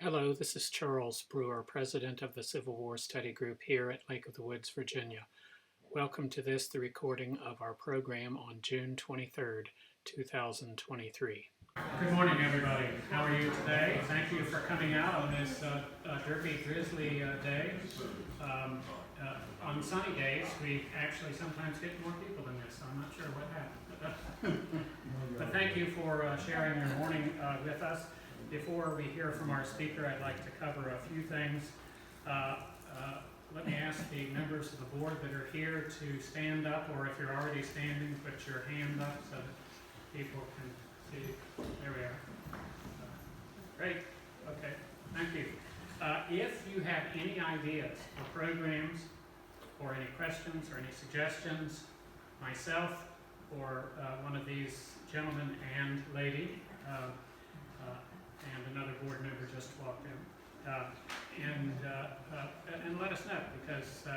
Hello, this is Charles Brewer, President of the Civil War Study Group here at Lake of the Woods, Virginia. Welcome to this, the recording of our program on June 23rd, 2023. Good morning, everybody. How are you today? Thank you for coming out on this derby drizzly day. On sunny days, we actually sometimes get more people than this. I'm not sure what happened. But thank you for sharing your morning with us. Before we hear from our speaker, I'd like to cover a few things. Let me ask the members of the board that are here to stand up, or if you're already standing, put your hand up so that people can see. There we are. Great. Okay. Thank you. If you have any ideas for programs, or any questions, or any suggestions, myself or one of these gentlemen and lady, and another board member just walked in, and let us know, because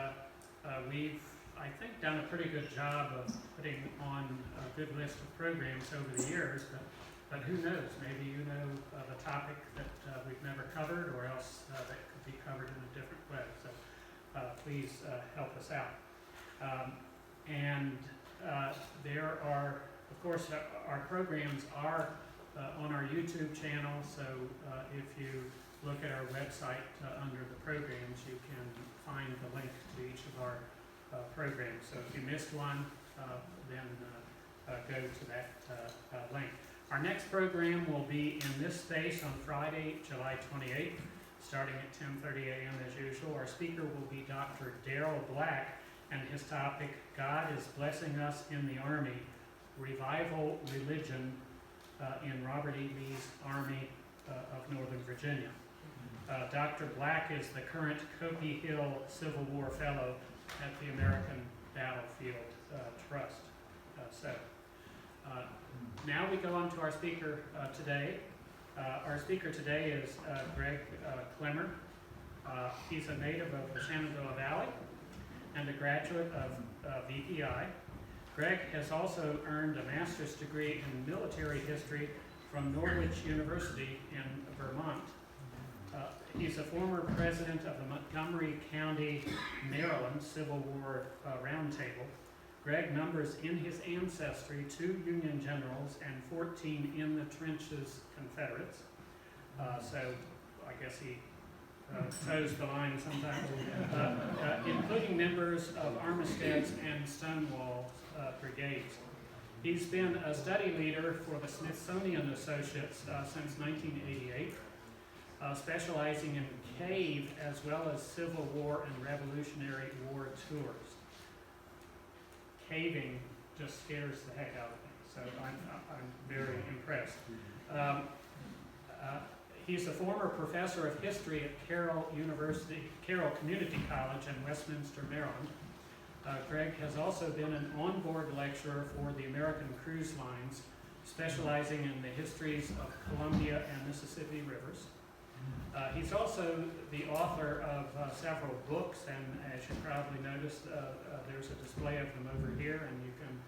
we've, I think, done a pretty good job of putting on a good list of programs over the years, but who knows, maybe you know the topic that we've never covered, or else that could be covered in a different way, so please help us out. There are, of course, our programs are on our YouTube channel, so if you look at our website under the programs, you can find the link to each of our programs. So if you missed one, then go to that link. Our next program will be in this space on Friday, July 28th, starting at 10:30 a.m. as usual. Our speaker will be Dr. Darrell Black, and his topic, God is Blessing Us in the Army, Revival Religion in Robert E. Lee's Army of Northern Virginia. Dr. Black is the current Copies Hill Civil War Fellow at the American Battlefield Trust. Now we go on to our speaker today. Our speaker today is Gregg Glemmer. He's a native of the Shenandoah Valley and a graduate of VPI. Gregg has also earned a master's degree in military history from Norwich University in Vermont. He's a former president of the Montgomery County, Maryland Civil War Roundtable. Gregg numbers in his ancestry 2 Union generals and 14 in the trenches Confederates. So I guess he toes the line sometimes, including members of Armistead's and Stonewall Brigades. He's been a study leader for the Smithsonian Associates since 1988, specializing in cave as well as Civil War and Revolutionary War tours. Caving just scares the heck out of me, so I'm very impressed. He's a former professor of history at Carroll Community College in Westminster, Maryland. Gregg has also been an onboard lecturer for the American Cruise Lines, specializing in the histories of Columbia and Mississippi rivers. He's also the author of several books, and as you probably noticed, there's a display of them over here, and you can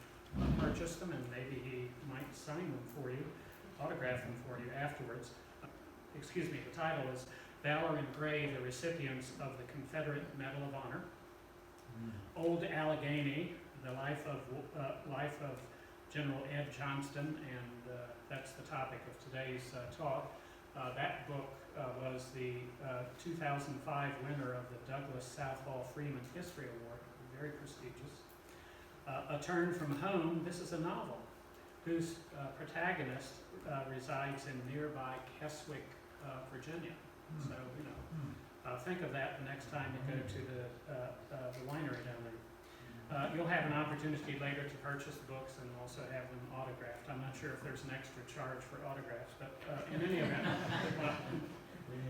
purchase them, and maybe he might sign them for you, autograph them for you afterwards. Excuse me, the title is Valor and Gray, the Recipients of the Confederate Medal of Honor. Old Alleghany, the life of General Ed Johnston, and that's the topic of today's talk. That book was the 2005 winner of the Douglas Southall Freeman History Award, very prestigious. A Turn from Home, this is a novel whose protagonist resides in nearby Keswick, Virginia. So, you know, think of that the next time you go to the winery down there. You'll have an opportunity later to purchase the books and also have them autographed. I'm not sure if there's an extra charge for autographs, but in any event,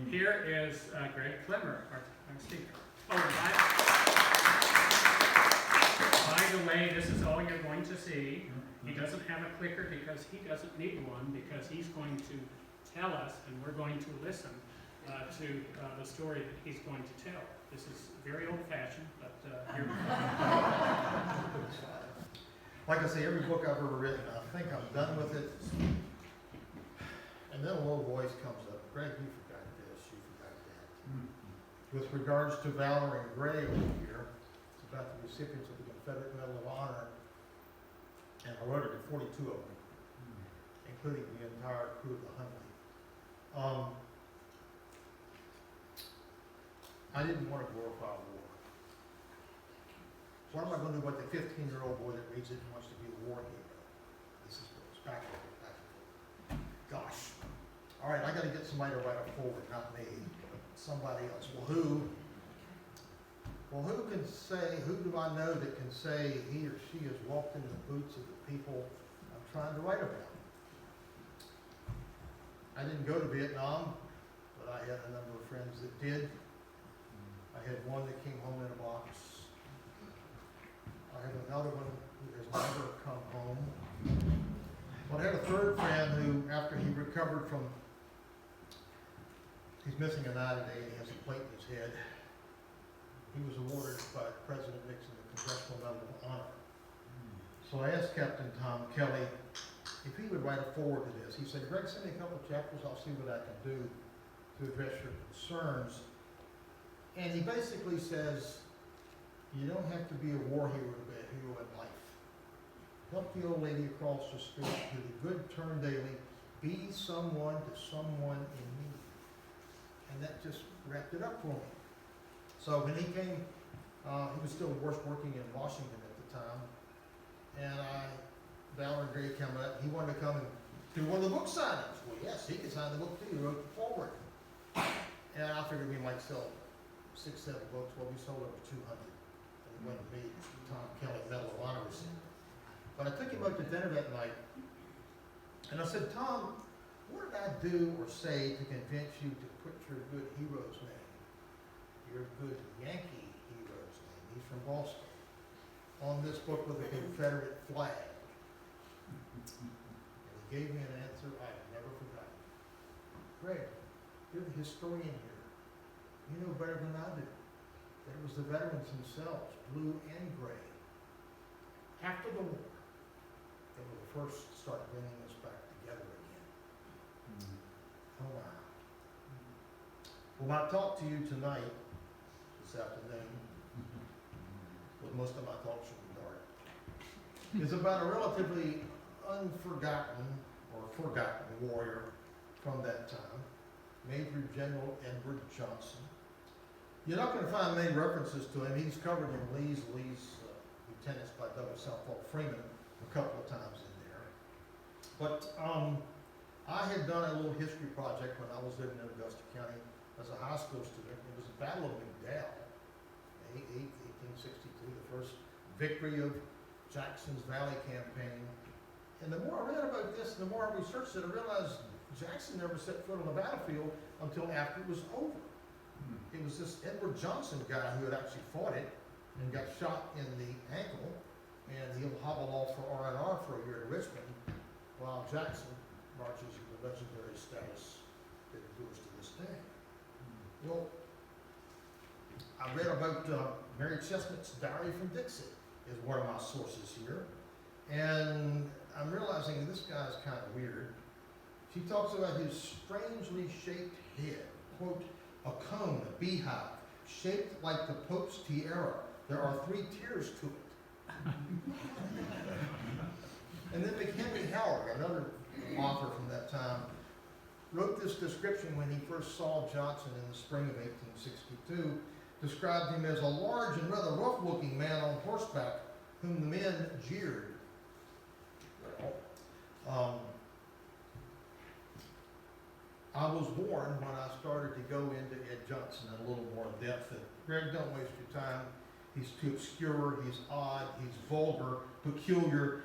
here is Gregg Glemmer, our speaker. Oh, by the way, this is all you're going to see. He doesn't have a clicker because he doesn't need one, because he's going to tell us, and we're going to listen to the story that he's going to tell. This is very old-fashioned, but here we go. Like I say, every book I've ever written, I think I'm done with it. And then a little voice comes up, Gregg, you forgot this, you with regards to Valor and Gray over here. It's about the recipients of the Confederate Medal of Honor. And I wrote it to 42 of them, including the entire crew of the Huntley. I didn't want to glorify war. What am I going to do about the 15-year-old boy that reads it and wants to be a war hero? This is what's back and forth, back and forth. Gosh. All right, I got to get somebody to write a forward, not me. Somebody else. Well, who? Well, who can say, who do I know that can say he or she has walked in the boots of the people I'm trying to write about? I didn't go to Vietnam, but I had a number of friends that did. I had one that came home in a box. I had another one who has never come home. Well, I had a third friend who, after he recovered from, he's missing an eye today and he has a plate in his head. He was awarded by President Nixon the Congressional Medal of Honor. So I asked Captain Tom Kelly if he would write a foreword to this. He said, Greg, send me a couple of chapters, I'll see what I can do to address your concerns. And he basically says, you don't have to be a war hero to be a hero in life. Help the old lady across the street, do the good turn daily, be someone to someone in need. And that just wrapped it up for me. So when he came, he was still working in Washington at the time, and Valor and Gray came up, he wanted to come and do one of the book signings. Well, yes, he could sign the book too, he wrote the foreword. And I figured we might sell 6, 7 books. Well, we sold over 200. And he went to meet Tom Kelly, Medal of Honor recipient. But I took him out to dinner that night, and I said, Tom, what did I do or say to convince you to put your good hero's name, your good Yankee hero's name, he's from Boston, on this book with a Confederate flag? And he gave me an answer I've never forgotten. Greg, you're the historian here. You know better than I do that it was the veterans themselves, blue and gray, after the war, that were the first to start bringing us back together again. Oh, wow. Well, my talk to you tonight, this afternoon, well, most of my talks should be dark, is about a relatively unforgotten or forgotten warrior from that time, Major General Edward Johnson. You're not going to find many references to him. He's covered in Lee's lieutenants by Douglas Southall Freeman a couple of times in there. But I had done a little history project when I was living in Augusta County as a high school student. It was the Battle of McDowell, 1862, the first victory of Jackson's Valley campaign. And the more I read about this, the more I researched it, I realized Jackson never set foot on the battlefield until after it was over. It was this Edward Johnson guy who had actually fought it and got shot in the ankle, and he'll hobble off for R&R for a year to Richmond, while Jackson marches in the legendary status that endures to this day. Well, I read about Mary Chestnut's Diary from Dixie is one of my sources here, and I'm realizing this guy's kind of weird. She talks about his strangely shaped head, quote, a cone, a beehive, shaped like the Pope's tiara. There are 3 tiers to it. And then McHenry Howard, another author from that time, wrote this description when he first saw Johnson in the spring of 1862, described him as a large and rather rough-looking man on horseback whom the men jeered. Well, I was warned when I started to go into Ed Johnson in a little more depth that, Greg, don't waste your time. He's too obscure, he's odd, he's vulgar, peculiar,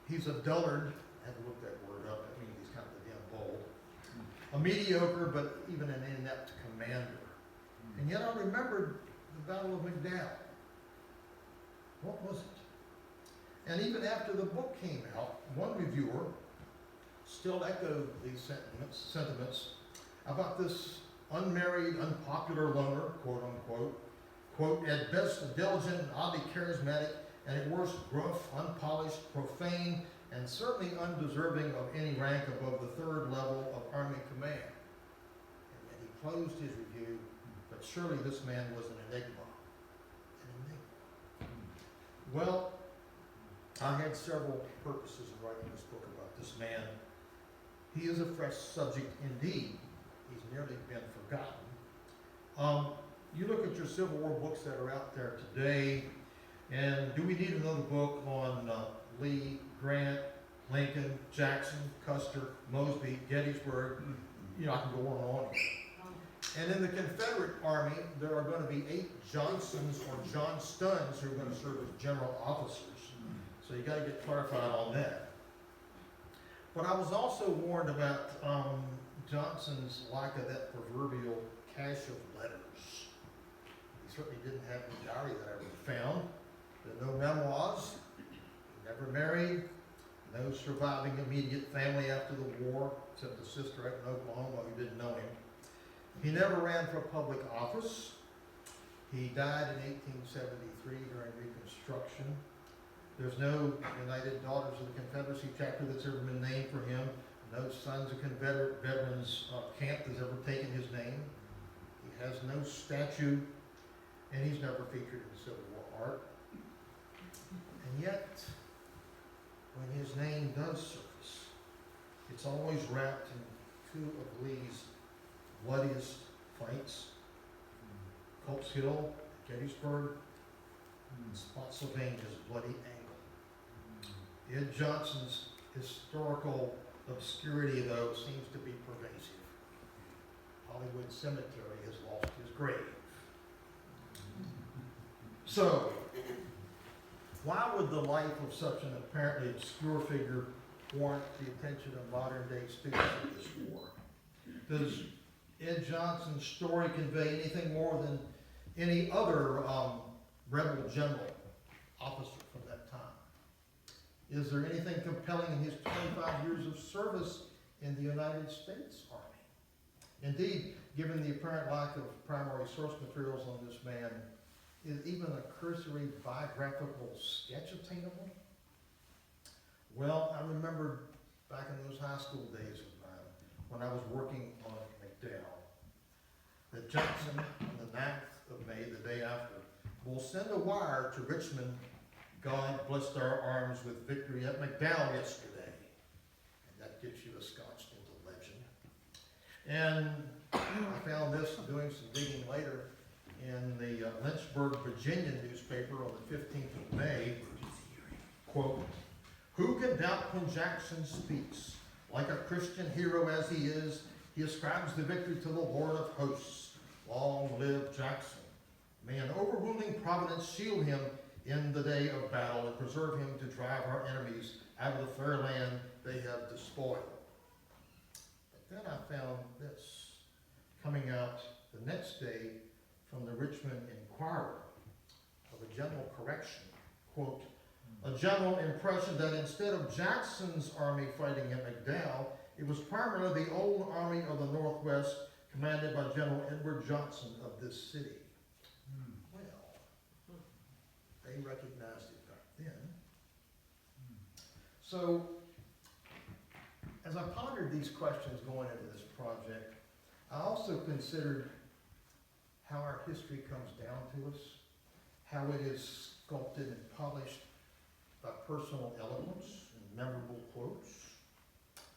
he's a dullard. I had to look that word up, that means he's kind of a damn bold. A mediocre, but even an inept commander. And yet I remembered the Battle of McDowell. What was it? And even after the book came out, one reviewer still echoed these sentiments about this unmarried, unpopular loner, quote unquote, quote, at best diligent, oddly charismatic, and at worst gruff, unpolished, profane, and certainly undeserving of any rank above the 3rd level of Army command. And then he closed his review but surely this man was an enigma. An enigma. Well, I had several purposes in writing this book about this man. He is a fresh subject indeed. He's nearly been forgotten. You look at your Civil War books that are out there today, and do we need another book on Lee, Grant, Lincoln, Jackson, Custer, Mosby, Gettysburg? You know, I can go on and on here. And in the Confederate Army, there are going to be 8 Johnsons or Johnstons who are going to serve as general officers. So you got to get clarified on that. But I was also warned about Johnson's lack of that proverbial cache of letters. He certainly didn't have a diary that I ever found. There are no memoirs. He never married. No surviving immediate family after the war, except a sister out in Oklahoma who didn't know him. He never ran for public office. He died in 1873 during Reconstruction. There's no United Daughters of the Confederacy chapter that's ever been named for him. No Sons of Confederate Veterans camp has ever taken his name. He has no statue, and he's never featured in Civil War art. And yet, when his name does surface, it's always wrapped in 2 of Lee's bloodiest fights. Culp's Hill, Gettysburg, and Spotsylvania's bloody angle. Ed Johnson's historical obscurity, though, seems to be pervasive. Hollywood Cemetery has lost his grave. So, why would the life of such an apparently obscure figure warrant the attention of modern-day students of this war? Does Ed Johnson's story convey anything more than any other rebel general officer from that time? Is there anything compelling in his 25 years of service in the United States Army? Indeed, given the apparent lack of primary source materials on this man, is even a cursory biographical sketch attainable? Well, I remember back in those high school days of mine, when I was working on McDowell, that Johnson, on the 9th of May, the day after, will send a wire to Richmond, "God blessed our arms with victory at McDowell yesterday." And that gets you ensconced into legend. And I found this doing some digging later in the Lynchburg, Virginia newspaper on the 15th of May. Quote, "Who can doubt when Jackson speaks? Like a Christian hero as he is, he ascribes the victory to the Lord of hosts. Long live Jackson. May an overruling providence shield him in the day of battle and preserve him to drive our enemies out of the fair land they have despoiled." But then I found this coming out the next day from the Richmond Inquirer of a general correction. Quote, "A general impression that instead of Jackson's army fighting at McDowell, it was primarily the old Army of the Northwest commanded by General Edward Johnson of this city." Well, they recognized it back then. So, as I pondered these questions going into this project, I also considered how our history comes down to us, how it is sculpted and polished by personal eloquence and memorable quotes,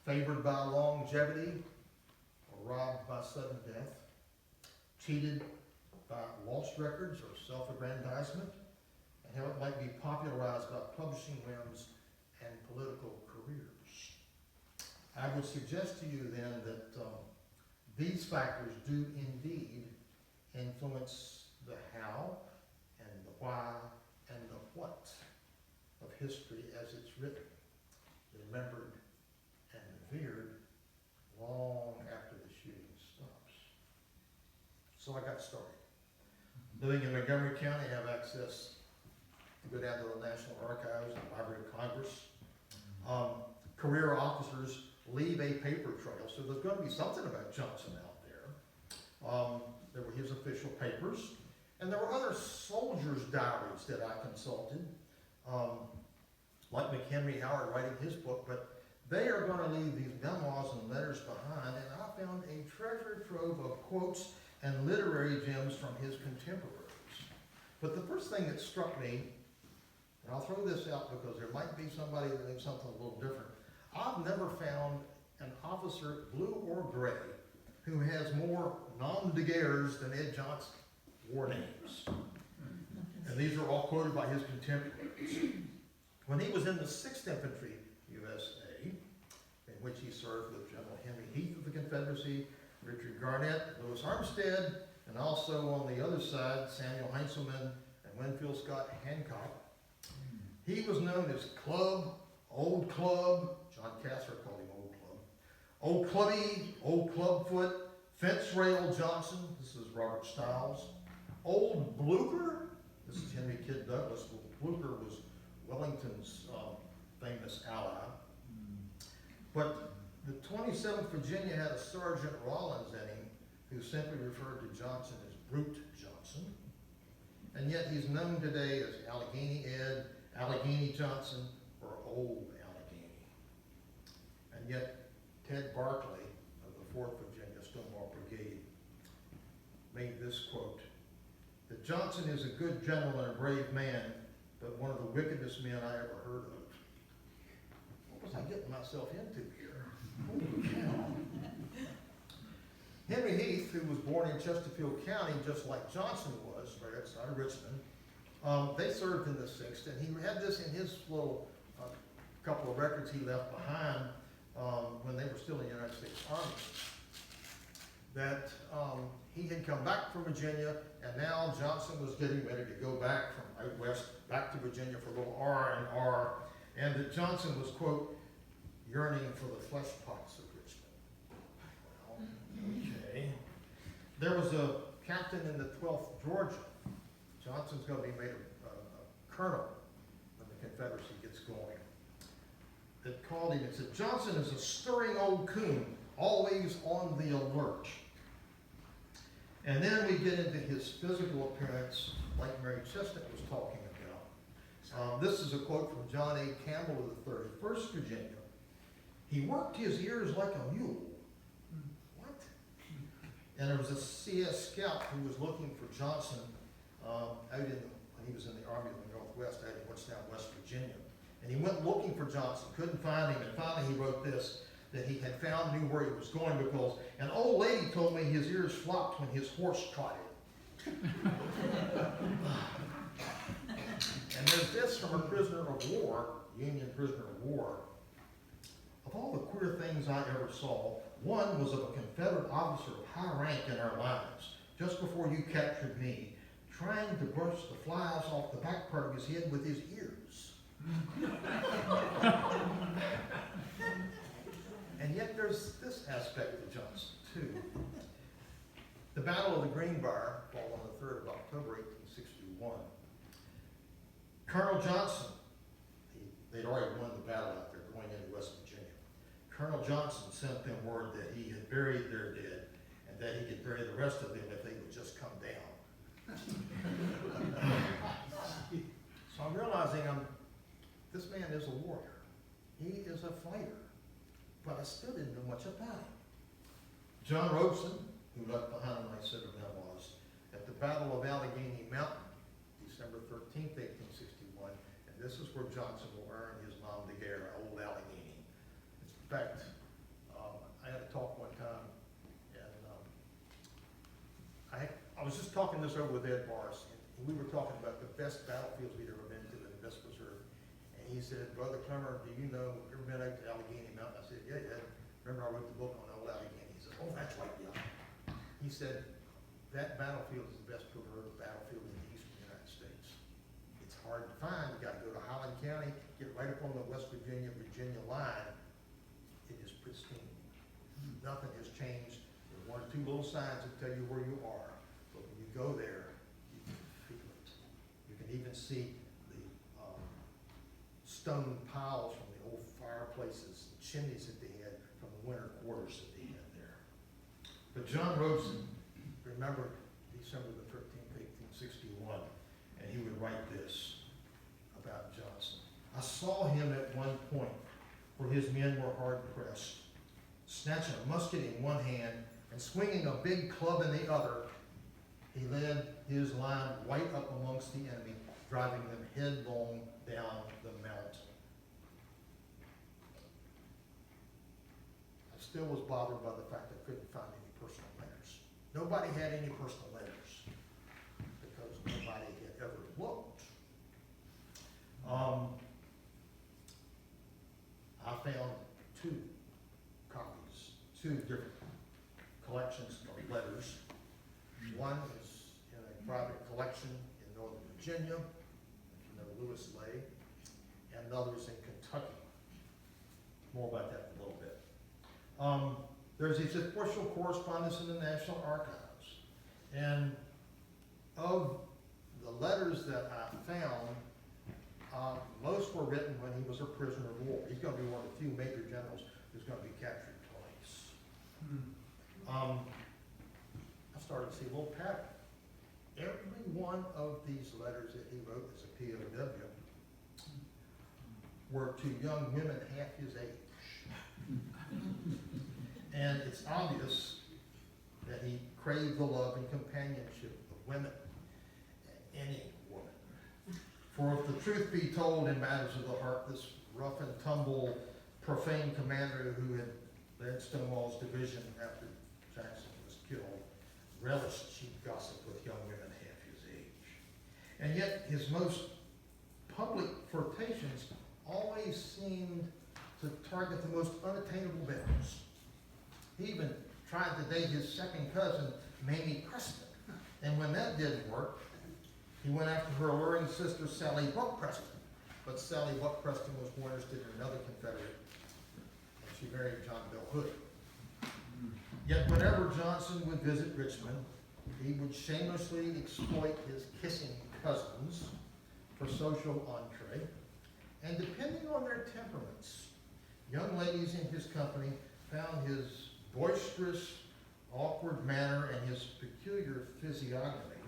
favored by longevity or robbed by sudden death, cheated by lost records or self-aggrandizement, and how it might be popularized by publishing whims and political careers. I would suggest to you then that these factors do indeed influence the how and the why and the what of history as it's written, remembered, and revered long after the shooting stops. So I got started. Living in Montgomery County, I have access to go down to the National Archives and Library of Congress. Career officers leave a paper trail, so there's going to be something about Johnson out there. There were his official papers, and there were other soldiers' diaries that I consulted, like McHenry Howard writing his book, but they are going to leave these memoirs and letters behind, and I found a treasure trove of quotes and literary gems from his contemporaries. But the first thing that struck me, and I'll throw this out because there might be somebody that thinks something a little different. I've never found an officer, blue or gray, who has more nom de guerres than Ed Johnson, war names. And these are all quoted by his contemporaries. When he was in the 6th Infantry USA, in which he served with General Henry Heath of the Confederacy, Richard Garnett, Louis Armstead, and also on the other side, Samuel Heintzelman and Winfield Scott Hancock. He was known as Old Club, John Cassar called him Old Club, Old Clubby, Old Clubfoot, Fence Rail Johnson, this is Robert Stiles, Old Blucher, this is Henry Kidd Douglas. Blucher was Wellington's famous ally. But the 27th Virginia had a Sergeant Rollins in him who simply referred to Johnson as Brute Johnson. And yet he's known today as Alleghany Ed, Alleghany Johnson, or Old Alleghany. And yet Ted Barkley of the 4th Virginia Stonewall Brigade made this quote, that Johnson is a good general and a brave man, but one of the wickedest men I ever heard of. What was I getting myself into here? Holy cow. Henry Heath, who was born in Chesterfield County, just like Johnson was, right outside of Richmond, they served in the 6th, and he had this in his little couple of records he left behind when they were still in the United States Army, that he had come back from Virginia, and now Johnson was getting ready to go back from out west back to Virginia for a little R&R, and that Johnson was, quote, yearning for the flesh pots of Richmond. Well, okay. There was a captain in the 12th Georgia. Johnson's going to be made a colonel when the Confederacy gets going. That called him and said, Johnson is a stirring old coon, always on the alert. And then we get into his physical appearance, like Mary Chestnut was talking about. This is a quote from John A. Campbell of the 31st Virginia. He worked his ears like a mule. What? And there was a CS scout who was looking for Johnson when he was in the Army of the Northwest, out in what's now West Virginia. And he went looking for Johnson, couldn't find him, and finally he wrote this, that he had found, knew where he was going, because an old lady told me his ears flopped when his horse trotted. And there's this from a prisoner of war, Union prisoner of war. Of all the queer things I ever saw, one was of a Confederate officer of high rank in our lines, just before you captured me, trying to brush the flies off the back part of his head with his ears. And yet there's this aspect of Johnson, too. The Battle of the Greenbrier, fought on the 3rd of October, 1861. Colonel Johnson, they'd already won the battle out there going into West Virginia. Colonel Johnson sent them word that he had buried their dead and that he could bury the rest of them if they would just come down. So I'm realizing this man is a warrior. He is a fighter. But I still didn't know much about him. John Robeson, who left behind a nice set of memoirs, at the Battle of Alleghany Mountain, December 13th, 1861, and this is where Johnson will earn his nom de guerre, Old Alleghany. In fact, I had a talk one time, and I was just talking this over with Ed Morris, and we were talking about the best battlefields we'd ever been to in the best preserve. And he said, Brother Glemmer, do you know, have you ever been out to Alleghany Mountain? I said, yeah. Remember I wrote the book on Old Alleghany? He said, oh, that's right, yeah. He said, that battlefield is the best preserved battlefield in the eastern United States. It's hard to find. You got to go to Highland County, get right up on the West Virginia line. It is pristine. Nothing has changed. There's one or two little signs that tell you where you are. But when you go there, you can feel it. You can even see the stone piles from the old fireplaces, the chimneys that they had from the winter quarters that they had there. But John Robeson remembered December the 13th, 1861, and he would write this about Johnson. I saw him at one point where his men were hard pressed, snatching a musket in one hand and swinging a big club in the other, he led his line right up amongst the enemy, driving them headlong down the mountain. I still was bothered by the fact I couldn't find any personal letters. Nobody had any personal letters because nobody had ever looked. I found two different collections of letters. One is in a private collection in Northern Virginia, if you know Lewis Lay, and the other's in Kentucky. More about that in a little bit. There's these official correspondence in the National Archives. And of the letters that I found, most were written when he was a prisoner of war. He's going to be one of the few major generals who's going to be captured twice. I started to see a little pattern. Every one of these letters that he wrote as a POW were to young women half his age. And it's obvious that he craved the love and companionship of women, any woman. For if the truth be told in matters of the heart, this rough and tumble, profane commander who had led Stonewall's division after Jackson was killed relished cheap gossip with young women half his age. And yet his most public flirtations always seemed to target the most unattainable belles. He even tried to date his second cousin, Mamie Preston. And when that didn't work, he went after her alluring sister, Sally Buck Preston. But Sally Buck Preston was more interested in another Confederate, and she married John Bell Hood. Yet whenever Johnson would visit Richmond, he would shamelessly exploit his kissing cousins for social entree. And depending on their temperaments, young ladies in his company found his boisterous, awkward manner and his peculiar physiognomy,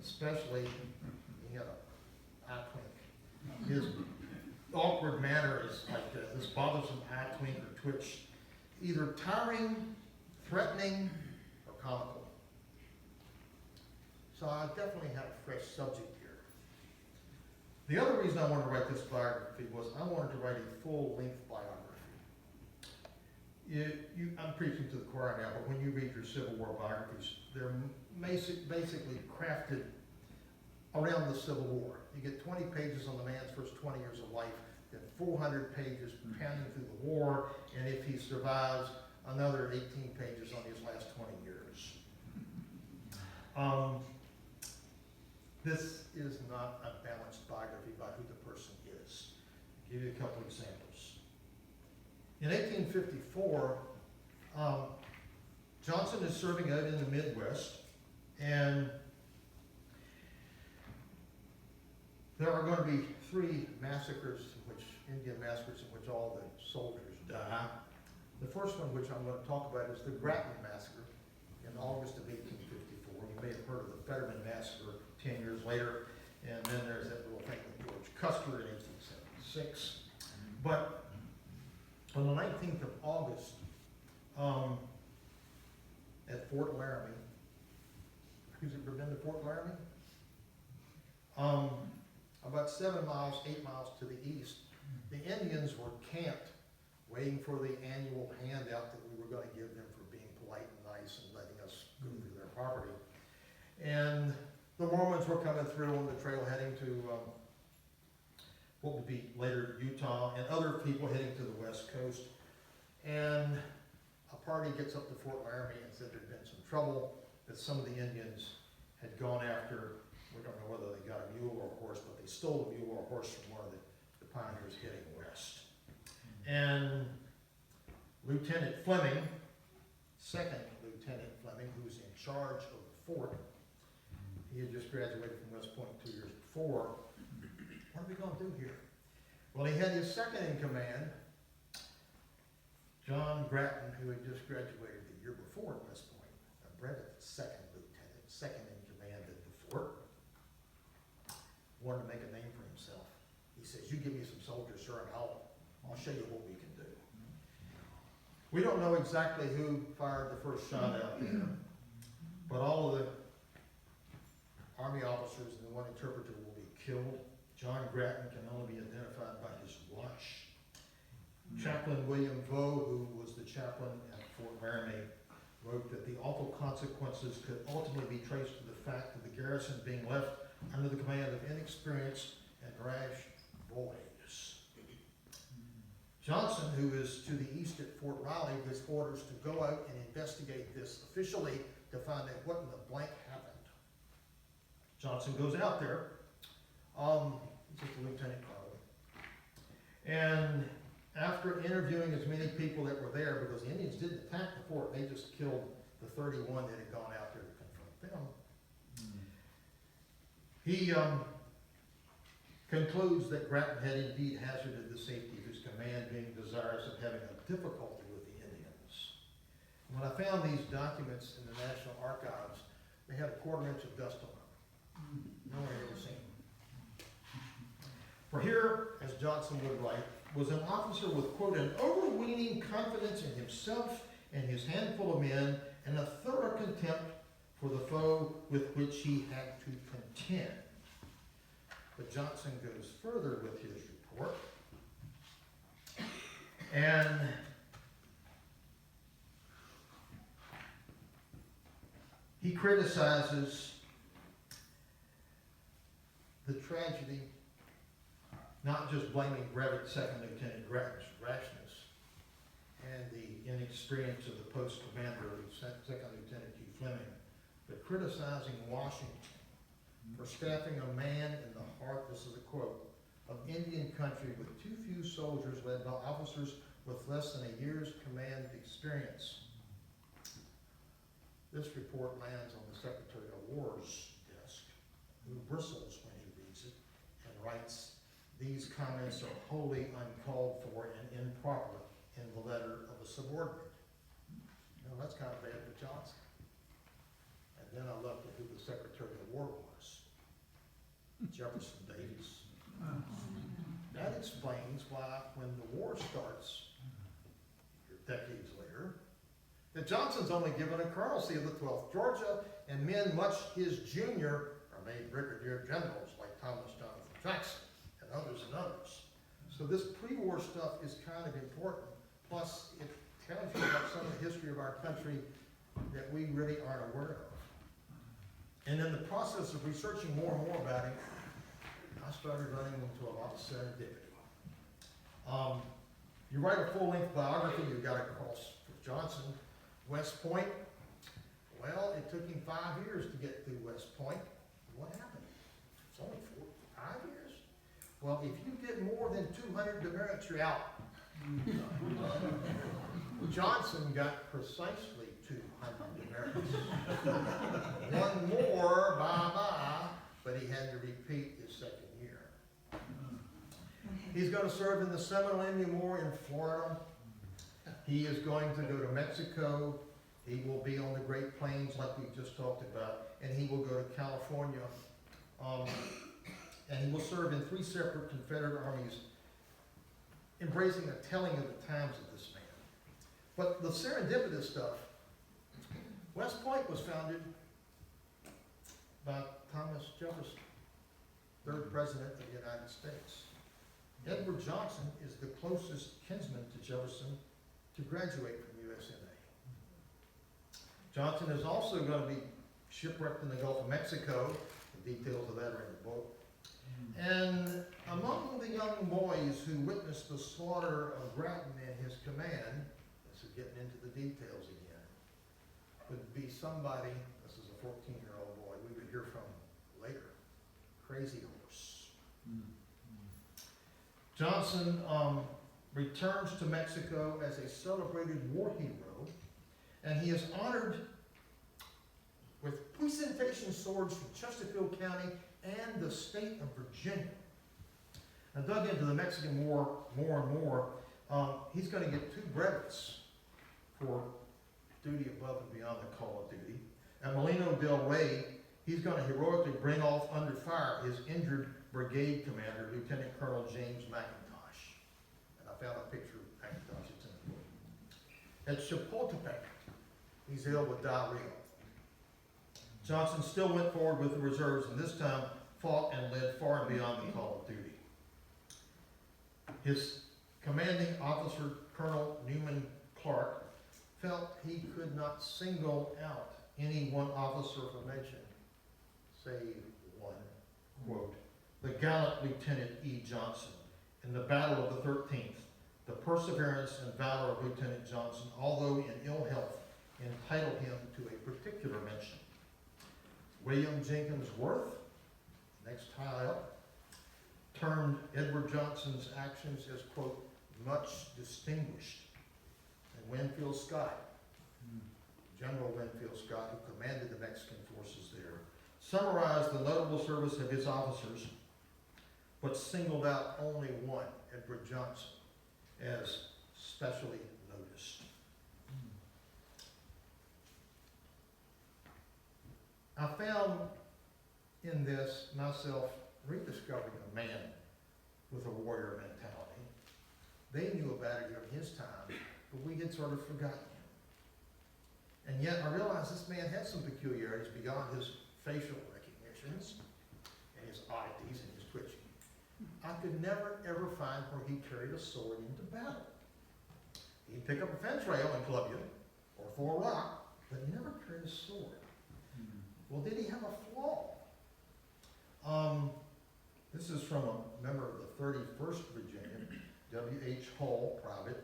especially, he had an eye twink. His awkward manner is like this bothersome eye twink or twitch, either tiring, threatening, or comical. So I definitely had a fresh subject here. The other reason I wanted to write this biography was I wanted to write a full-length biography. I'm preaching to the choir now, but when you read your Civil War biographies, they're basically crafted around the Civil War. You get 20 pages on the man's first 20 years of life, then 400 pages pounding through the war, and if he survives, another 18 pages on his last 20 years. This is not a balanced biography about who the person is. I'll give you a couple examples. In 1854, Johnson is serving out in the Midwest, and there are going to be 3 massacres, Indian massacres in which all the soldiers die. The first one, which I'm going to talk about, is the Grattan Massacre in August of 1854. You may have heard of the Fetterman Massacre 10 years later, and then there's that little thing with George Custer in 1876. But on the 19th of August, at Fort Laramie, who's ever been to Fort Laramie? About 7 miles, 8 miles to the east, the Indians were camped waiting for the annual handout that we were going to give them for being polite and nice and letting us go through their property. And the Mormons were coming through on the trail heading to what would be later Utah, and other people heading to the west coast. And a party gets up to Fort Laramie and said there'd been some trouble, that some of the Indians had gone after, we don't know whether they got a mule or a horse, but they stole a mule or a horse from one of the pioneers heading west. And Lieutenant Fleming, second Lieutenant Fleming, who's in charge of the fort, he had just graduated from West Point 2 years before. What are we going to do here? Well, he had his second in command, John Grattan, who had just graduated the year before at West Point, a brevet second lieutenant, second in command at the fort, wanted to make a name for himself. He says, "You give me some soldiers, sir, and I'll show you what we can do." We don't know exactly who fired the first shot out there, but all of the Army officers and the one interpreter will be killed. John Grattan can only be identified by his watch. Chaplain William Vaux, who was the chaplain at Fort Laramie, wrote that the awful consequences could ultimately be traced to the fact of the garrison being left under the command of inexperienced and rash boys. Johnson, who is to the east at Fort Riley, gets orders to go out and investigate this officially to find out what in the blank happened. Johnson goes out there. He's just a lieutenant colonel. And after interviewing as many people that were there, because the Indians didn't attack the fort, they just killed the 31 that had gone out there to confront them. He concludes that Grattan had indeed hazarded the safety of his command, being desirous of having a difficulty with the Indians. When I found these documents in the National Archives, they had a quarter-inch of dust on them. No one had ever seen them. For here, as Johnson would write, was an officer with, quote, an overweening confidence in himself and his handful of men, and a thorough contempt for the foe with which he had to contend. But Johnson goes further with his report, and he criticizes the tragedy, not just blaming Brevet Second Lieutenant Grattan's rashness and the inexperience of the post commander, Second Lieutenant Hugh Fleming, but criticizing Washington for staffing a man in the heart, this is a quote, of Indian country with too few soldiers led by officers with less than a year's command experience. This report lands on the Secretary of War's desk, who bristles when he reads it and writes, "These comments are wholly uncalled for and improper in the letter of a subordinate." You know, that's kind of bad for Johnson. And then I looked at who the Secretary of War was. Jefferson Davis. That explains why when the war starts, decades later, that Johnson's only given a colonelcy of the 12th Georgia, and men much his junior are made brigadier generals like Thomas Jonathan Jackson and others and others. So this pre-war stuff is kind of important. Plus, it tells you about some of the history of our country that we really aren't aware of. And in the process of researching more and more about him, I started running into a lot of serendipity. You write a full-length biography, you got across Johnson, West Point. Well, it took him 5 years to get through West Point. What happened? It's only 5 years? Well, if you get more than 200 demerits, you're out. Johnson got precisely 200 demerits. One more, bye-bye, but he had to repeat his second year. He's going to serve in the Seminole Indian War in Florida. He is going to go to Mexico. He will be on the Great Plains like we just talked about, and he will go to California. And he will serve in 3 separate Confederate armies, embracing a telling of the times of this man. But the serendipitous stuff, West Point was founded by Thomas Jefferson, 3rd President of the United States. Edward Johnson is the closest kinsman to Jefferson to graduate from USNA. Johnson is also going to be shipwrecked in the Gulf of Mexico. The details of that are in the book. And among the young boys who witnessed the slaughter of Grattan and his command, this is getting into the details again, would be somebody, this is a 14-year-old boy, we would hear from later, Crazy Horse. Johnson returns to Mexico as a celebrated war hero, and he is honored with presentation swords from Chesterfield County and the state of Virginia. I dug into the Mexican War more and more. He's going to get 2 brevets for duty above and beyond the call of duty. At Molino del Rey, he's going to heroically bring off under fire his injured brigade commander, Lieutenant Colonel James McIntosh. And I found a picture of McIntosh, it's in the book. At Chapultepec, he's ill with diarrhea. Johnson still went forward with the reserves, and this time fought and led far and beyond the call of duty. His commanding officer, Colonel Newman Clark, felt he could not single out any one officer for mention, save one. Quote, the gallant Lieutenant E. Johnson, in the Battle of the 13th, the perseverance and valor of Lieutenant Johnson, although in ill health, entitled him to a particular mention. William Jenkins Worth, next high up, termed Edward Johnson's actions as, quote, much distinguished. And Winfield Scott, General Winfield Scott, who commanded the Mexican forces there, summarized the notable service of his officers, but singled out only one, Edward Johnson, as specially noticed. I found in this myself rediscovering a man with a warrior mentality. They knew about it in his time, but we had sort of forgotten him. And yet I realized this man had some peculiarities beyond his facial recognitions and his oddities and his twitching. I could never ever find where he carried a sword into battle. He'd pick up a fence rail and club you, or throw a rock, but he never carried a sword. Well, did he have a flaw? This is from a member of the 31st Virginia, W.H. Hull, private.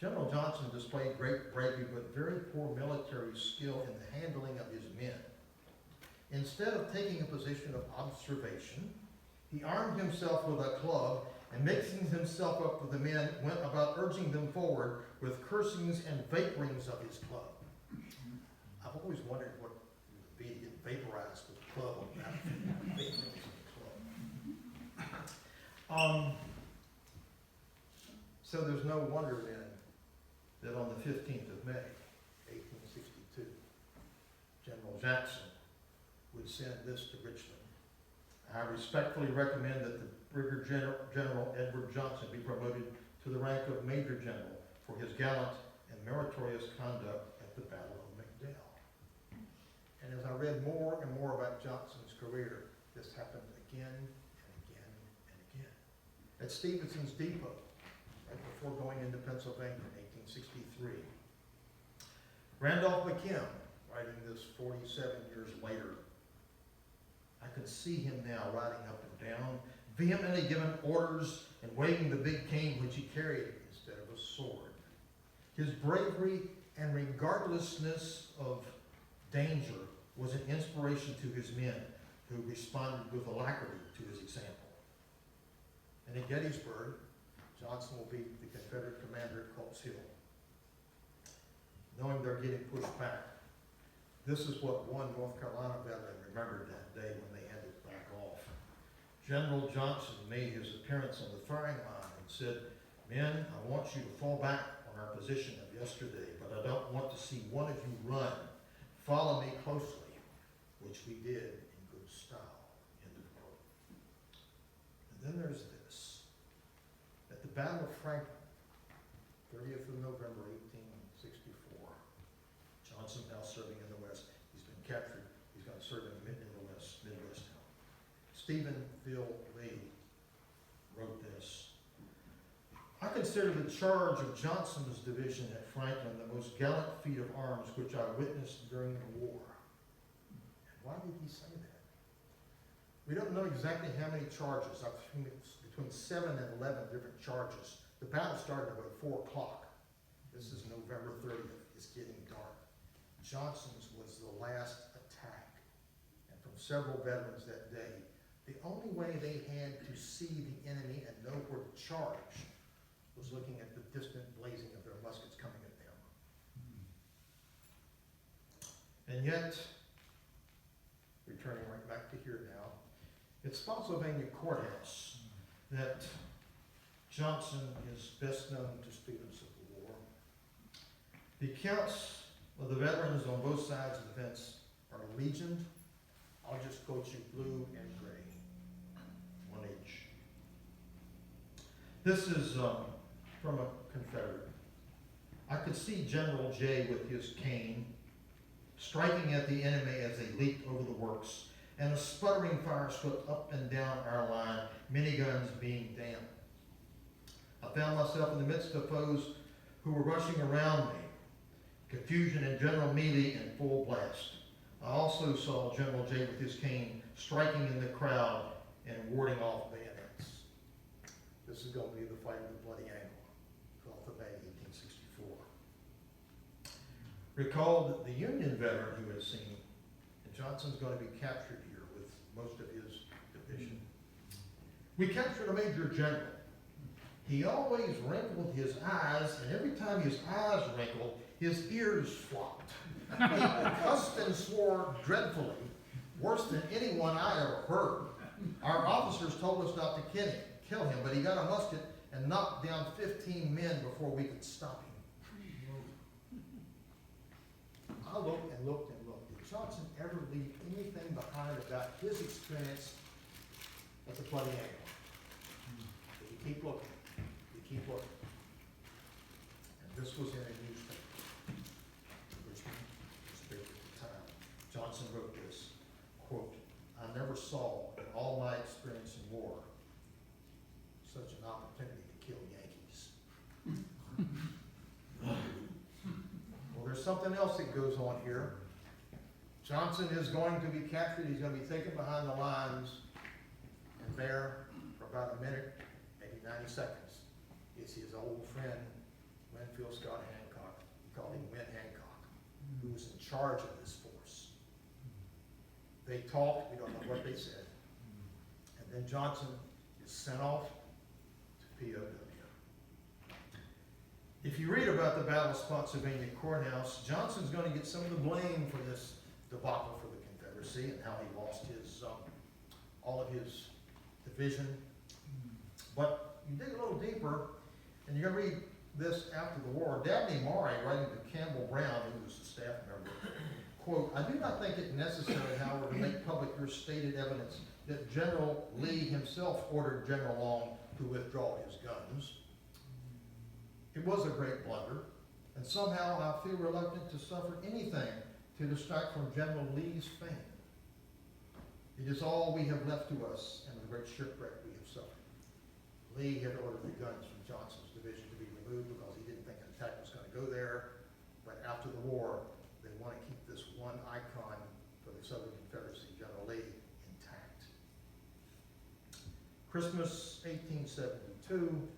General Johnson displayed great bravery but very poor military skill in the handling of his men. Instead of taking a position of observation, he armed himself with a club and mixing himself up with the men, went about urging them forward with cursings and vaporings of his club. I've always wondered what it would be to get vaporized with a club on the battlefield. Vaporings of the club. So there's no wonder then that on the 15th of May, 1862, General Jackson would send this to Richmond. I respectfully recommend that the Brigadier General Edward Johnson be promoted to the rank of Major General for his gallant and meritorious conduct at the Battle of McDowell. And as I read more and more about Johnson's career, this happened again and again and again. At Stevenson's Depot, right before going into Pennsylvania in 1863. Randolph McKim, writing this 47 years later, I could see him now riding up and down, vehemently giving orders and waving the big cane which he carried instead of a sword. His bravery and regardlessness of danger was an inspiration to his men, who responded with alacrity to his example. And at Gettysburg, Johnson will be the Confederate commander at Culp's Hill. Knowing they're getting pushed back, this is what one North Carolina veteran remembered that day when they had to back off. General Johnson made his appearance on the firing line and said, "Men, I want you to fall back on our position of yesterday, but I don't want to see one of you run. Follow me closely," which we did in good style. End of quote. And then there's this. At the Battle of Franklin, 30th of November, 1864, Johnson now serving in the West. He's been captured. He's going to serve in the Midwest now. Stephen Phil Lee wrote this. "I consider the charge of Johnson's division at Franklin the most gallant feat of arms which I witnessed during the war." And why did he say that? We don't know exactly how many charges. I think it's between 7 and 11 different charges. The battle started about 4 o'clock. This is November 30th. It's getting dark. Johnson's was the last attack. And from several veterans that day, the only way they had to see the enemy and know where to charge was looking at the distant blazing of their muskets coming at them. And yet, returning right back to here now, it's Spotsylvania Courthouse that Johnson is best known to students of the war. The accounts of the veterans on both sides of the fence are legioned. I'll just quote you blue and gray, one each. This is from a Confederate. I could see General J with his cane, striking at the enemy as they leaped over the works, and a sputtering fire swept up and down our line, miniguns being damned. I found myself in the midst of foes who were rushing around me, confusion and general melee in full blast. I also saw General J with his cane striking in the crowd and warding off bayonets. This is going to be the fight of the Bloody Angle, 12th of May, 1864. Recalled the Union veteran who had seen, and Johnson's going to be captured here with most of his division. We captured a major general. He always wrinkled his eyes, and every time his eyes wrinkled, his ears flopped. He cussed and swore dreadfully, worse than anyone I ever heard. Our officers told us not to kill him, but he got a musket and knocked down 15 men before we could stop him. I looked and looked and looked. Did Johnson ever leave anything behind about his experience at the Bloody Angle? But you keep looking. You keep looking. And this was in a newspaper, Richmond newspaper at the time. Johnson wrote this, quote, "I never saw in all my experience in war such an opportunity to kill Yankees." Well, there's something else that goes on here. Johnson is going to be captured. He's going to be taken behind the lines, and there, for about a minute, maybe 90 seconds, is his old friend, Winfield Scott Hancock. We called him Win Hancock, who was in charge of this force. They talked. We don't know what they said. And then Johnson is sent off to POW. If you read about the Battle of Spotsylvania Courthouse, Johnson's going to get some of the blame for this debacle for the Confederacy and how he lost his all of his division. But you dig a little deeper, and you're going to read this after the war. Dabney Maury, writing to Campbell Brown, who was a staff member, quote, "I do not think it necessary, however, to make public your stated evidence that General Lee himself ordered General Long to withdraw his guns. It was a great blunder, and somehow I feel reluctant to suffer anything to distract from General Lee's fame. It is all we have left to us, and the great shipwreck we have suffered." Lee had ordered the guns from Johnson's division to be removed because he didn't think an attack was going to go there. But after the war, they want to keep this one icon for the Southern Confederacy, General Lee, intact. Christmas 1872,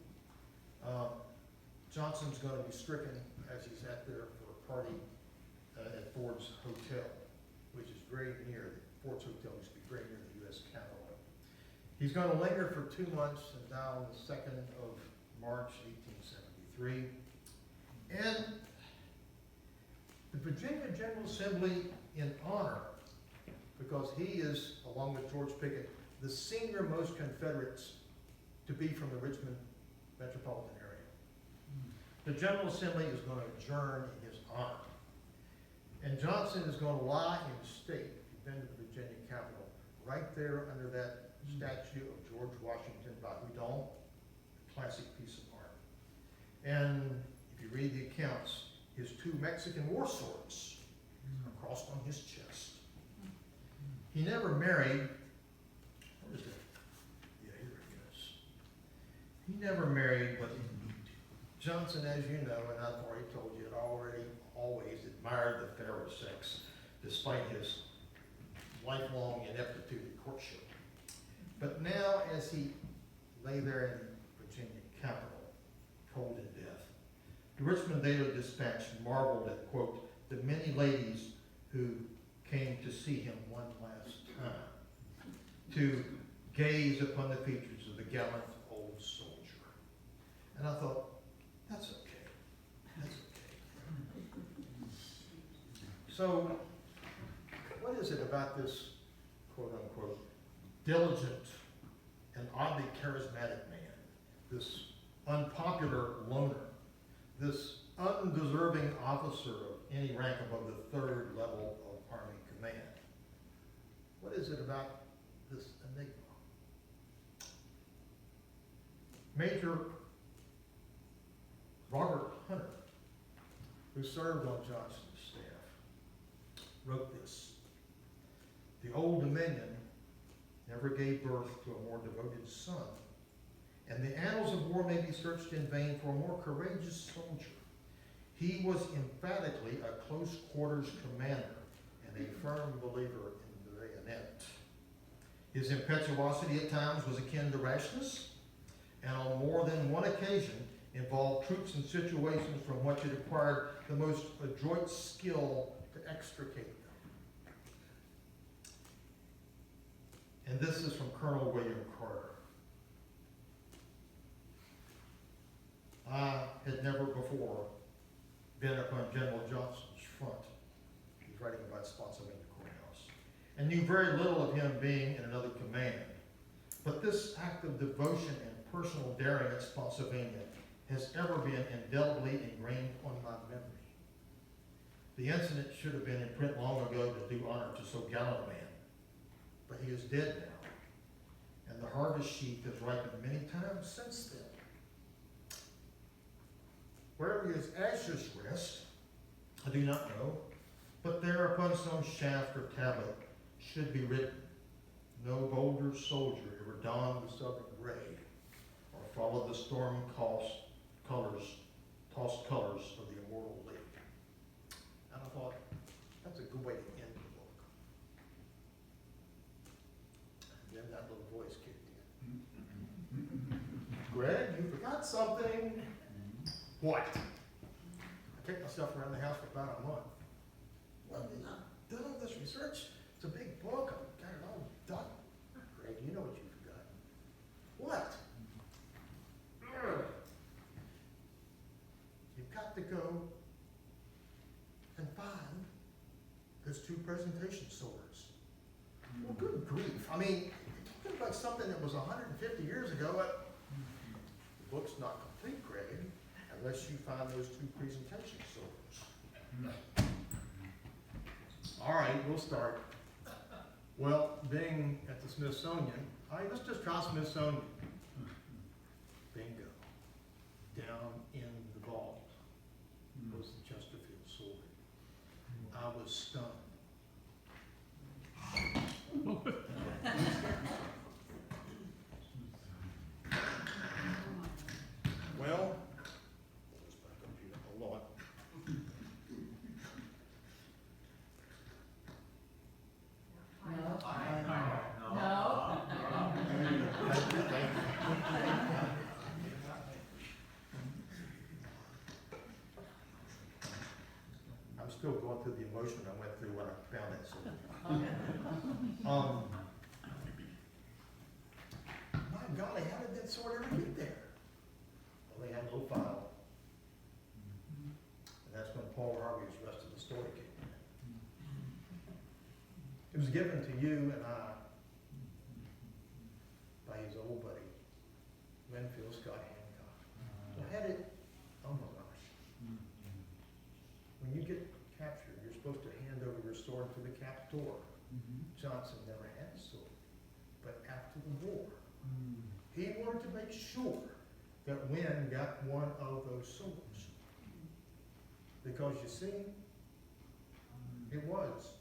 Johnson's going to be stricken as he's at there for a party at Ford's Hotel, which is very near, Ford's Hotel used to be very near the U.S. Capitol. He's going to linger for 2 months and die on the 2nd of March, 1873. And the Virginia General Assembly, in honor, because he is, along with George Pickett, the senior most Confederates to be from the Richmond metropolitan area. The General Assembly is going to adjourn in his honor. And Johnson is going to lie in state, if you've been to the Virginia Capitol, right there under that statue of George Washington by Houdon, a classic piece of art. And if you read the accounts, his 2 Mexican war swords are crossed on his chest. He never married. Where is it? Yeah, here it is. He never married, but Johnson, as you know, and I've already told you, had always admired the fairer sex, despite his lifelong ineptitude at courtship. But now, as he lay there in the Virginia Capitol, cold in death, the Richmond Daily Dispatch marveled at, quote, "the many ladies who came to see him one last time, to gaze upon the features of the gallant old soldier." And I thought, that's okay. That's okay. So, what is it about this, quote unquote, diligent and oddly charismatic man, this unpopular loner, this undeserving officer of any rank above the 3rd level of Army command? What is it about this enigma? Major Robert Hunter who served on Johnson's staff, wrote this: "The Old Dominion never gave birth to a more devoted son, and the annals of war may be searched in vain for a more courageous soldier. He was emphatically a close quarters commander and a firm believer in the bayonet. His impetuosity at times was akin to rashness, and on more than one occasion involved troops and situations from which it required the most adroit skill to extricate them." And this is from Colonel William Carter. "I had never before been upon General Johnson's front," he's writing about Spotsylvania Courthouse, "and knew very little of him being in another command. But this act of devotion and personal daring at Spotsylvania has ever been indelibly ingrained on my memory. The incident should have been in print long ago to do honor to so gallant a man, but he is dead now, and the harvest sheaf has ripened many times since then. Where his ashes rest, I do not know, but there upon some shaft or tablet should be written, 'No bolder soldier ever donned the southern gray, or followed the storm-tossed colors of the immortal league.'" And I thought, that's a good way to end the book. And then that little voice kicked in. "Gregg, you forgot something." "What?" "I took myself around the house for about a month." "Well, I've done all this research. It's a big book. I've got it all done." "Gregg, you know what you've forgotten." "What?" "You've got to go and find those two presentation swords." Well, good grief. I mean, you're talking about something that was 150 years ago. The book's not complete, Gregg, unless you find those two presentation swords. "All right, we'll start." Well, being at the Smithsonian, let's just try Smithsonian. Bingo. Down in the vault was the Chesterfield sword. I was stunned. Well, let's back up here a lot. I'm still going through the emotion I went through when I found that sword. My golly, how did that sword ever get there? Well, they had no file. And that's when Paul Harvey's rest of the story came in. It was given to you and I by his old buddy, Winfield Scott Hancock. Who had it, oh my gosh. When you get captured, you're supposed to hand over your sword to the captor. Johnson never had a sword, but after the war, he wanted to make sure that Wynn got one of those swords. Because you see, it was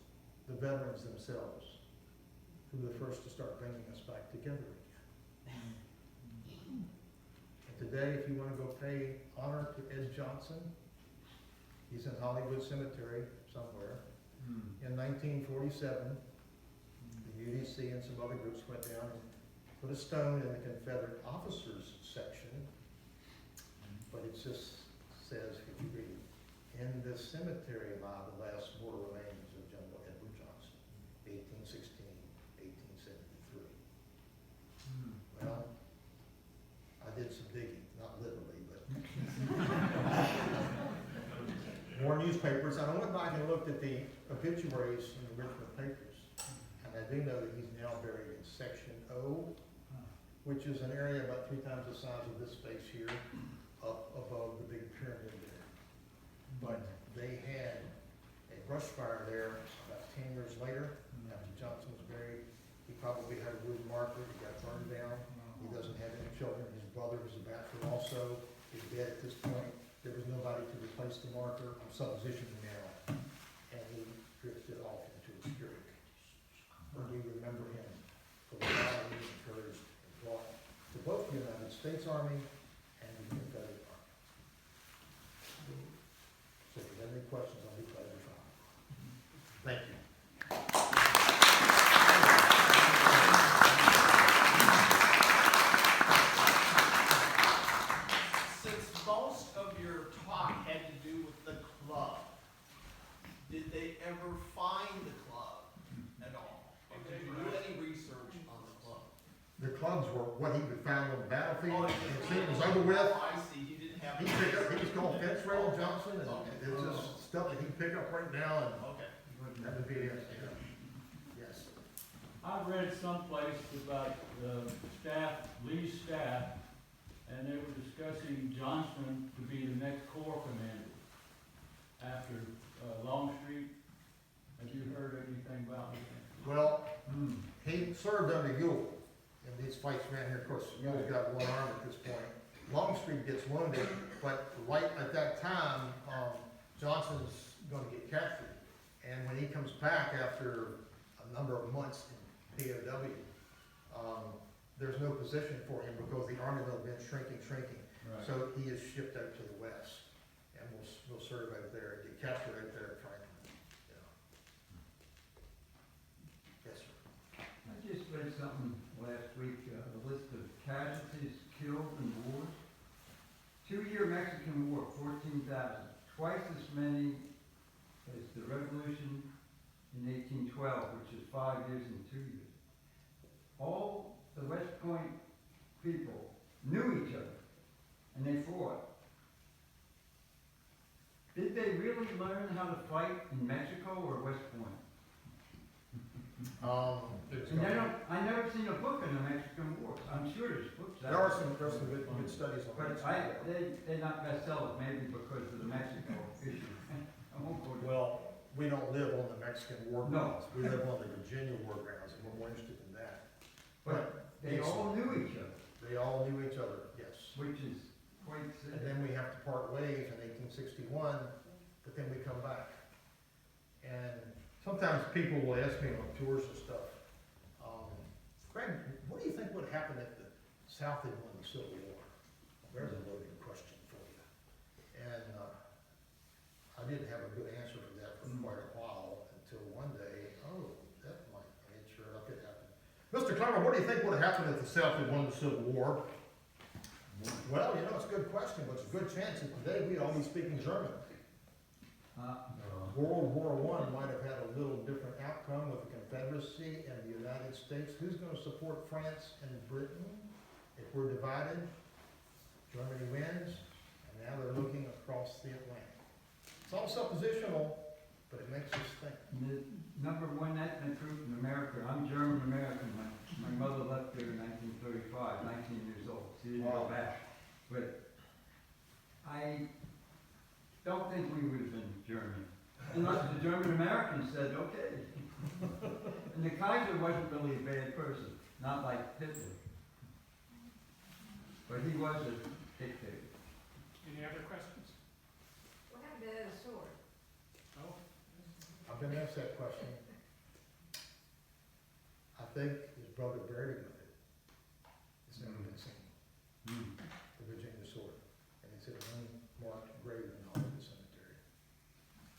the veterans themselves who were the first to start bringing us back together again. And today, if you want to go pay honor to Ed Johnson, he's in Hollywood Cemetery somewhere. In 1947, the UDC and some other groups went down and put a stone in the Confederate officers section, but it just says, if you read, "In this cemetery lie the last mortal remains of General Edward Johnson, 1816, 1873. Well, I did some digging, not literally, but more newspapers. And I went back and looked at the obituaries in the Richmond papers, and I do know that he's now buried in Section O, which is an area about 3 times the size of this space here, up above the big pyramid there. But they had a brush fire there about 10 years later, after Johnson was buried. He probably had a wood marker, it got burned down. He doesn't have any children. His brother was a bachelor also, he's dead at this point. there was nobody to replace the marker. I'm suppositioning now, and he drifted off into obscurity. But we remember him for the valor he encouraged and brought to both the United States Army and the Confederate Army. So if you have any questions, I'll be glad to try. Thank you. Since most of your talk had to do with the club, did they ever find the club at all? Or did you do any research on the club? The clubs were what he would found on the battlefield, Oh, and as soon as it was over with, Oh, I see, he didn't have. he picked up, he was called Fence Rail Johnson, and it was just stuff that he'd pick up right now, and Okay. that would be it. Yes. I've read someplace about Lee's staff, and they were discussing Johnston to be the next corps commander after Longstreet. Have you heard anything about that? Well, he served under Ewell in these fights around here. Of course, Ewell's got one arm at this point. Longstreet gets wounded, but right at that time, Johnson's gonna get captured. And when he comes back after a number of months in POW, there's no position for him because the army will have been shrinking. Right. So he is shipped out to the west, and will serve out there, get captured out there at Franklin. Yeah. Yes, sir. I just read something last week, a list of casualties killed in wars. 2-year Mexican War, 14,000, twice as many as the Revolution in 1812, which is 5 years and 2 years. All the West Point people knew each other, and they fought. Did they really learn how to fight in Mexico or West Point? And I never seen a book on the Mexican War. I'm sure there's books out There are some good studies on But that. they're not bestsellers, maybe because of the Mexico issue. I won't go there. Well, we don't live on the Mexican war No. grounds. We live on the Virginia war grounds, and we're more interested in that. But they all knew each other, They all knew each other, yes. which is quite And sad. then we have to part ways in 1861, but then we come back. And sometimes people will ask me on tours and stuff, Greg, what do you think would happen if the South had won the Civil War? There's a loaded question for you. And I didn't have a good answer for that for quite a while until one day, that might, I ain't sure that could happen. Mr. Glemmer, what do you think would have happened if the South had won the Civil War? Well, it's a good question, but it's a good chance that today we'd all be speaking German. World War I might have had a little different outcome with the Confederacy and the United States. Who's going to support France and Britain? If we're divided, Germany wins, and now they're looking across the Atlantic. It's all suppositional, but it makes us think. The number one ethnic group in America, I'm German American. My mother left there in 1935, 19 years old. She didn't go Wow. back. But I don't think we would have been German. Unless the German Americans said, okay. And the Kaiser wasn't really a bad person, not like Hitler. But he was a dictator. Any other questions? What happened to that sword? Oh, I've been asked that question. I think his brother buried him with it. It's never been seen, the Virginia sword. And it's in an unmarked grave in Hollywood Cemetery.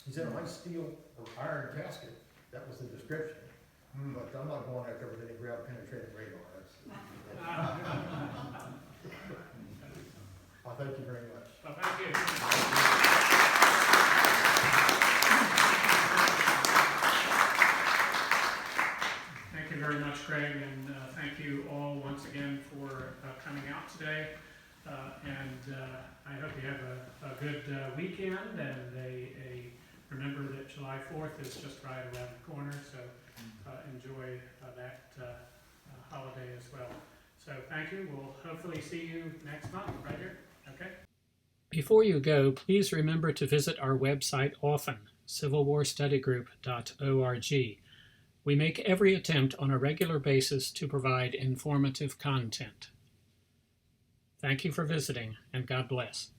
He's in a nice steel or iron casket. That was the description. But I'm not going after with any ground penetrating radar. Well, thank you very much. well, thank you. Thank you very much, Greg, and thank you all once again for coming out today. I hope you have a good weekend, and remember that July 4th is just right around the corner, so enjoy that holiday as well. So thank you. We'll hopefully see you next month, right here. Okay? Before you go, please remember to visit our website often, civilwarstudygroup.org. We make every attempt on a regular basis to provide informative content. Thank you for visiting, and God bless.